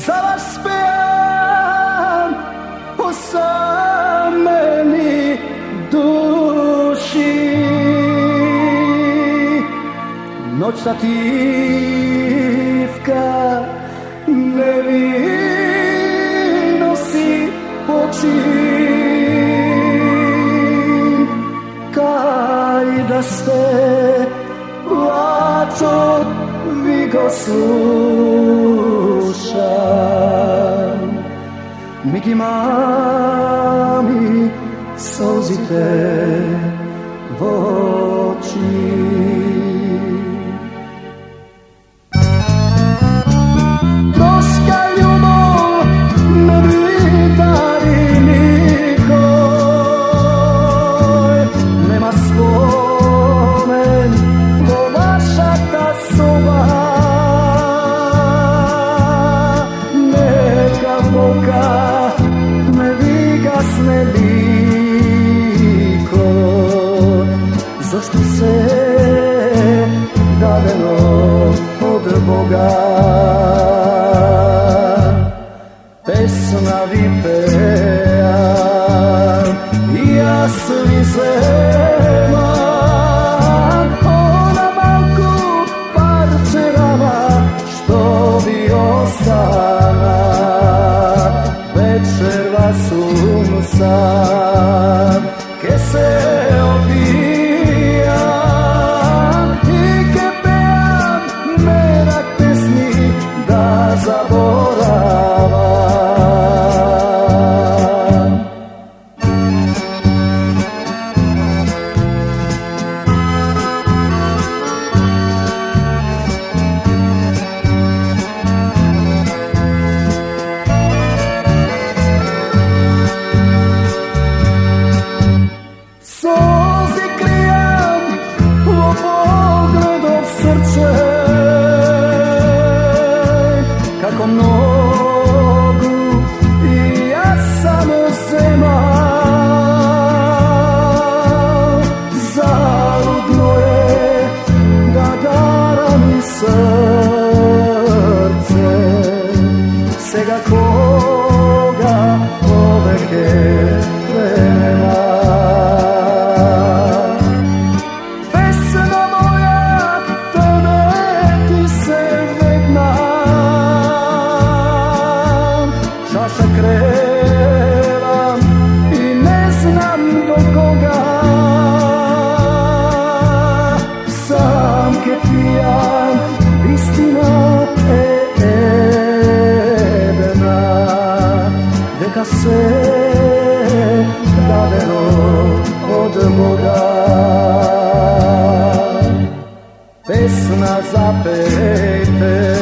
za vas pijam osamljeni duši. Noć sativka nevino si počin, kaj da ste plačo vi go slušam. Miki mami solzite v oči. Zašto se dadeno od Boga pesma vi pejam i ja svi zemam ona malku parčerama što bi ostala večer vas sam que se kako mnogu i ja samo zemam. Zaludno je da dara mi srce sega koga poveke vremena. Čaša krevam i ne znam do koga, sam ke pijan, istina jedna, neka se dadeno od Boga. Pesma zapejte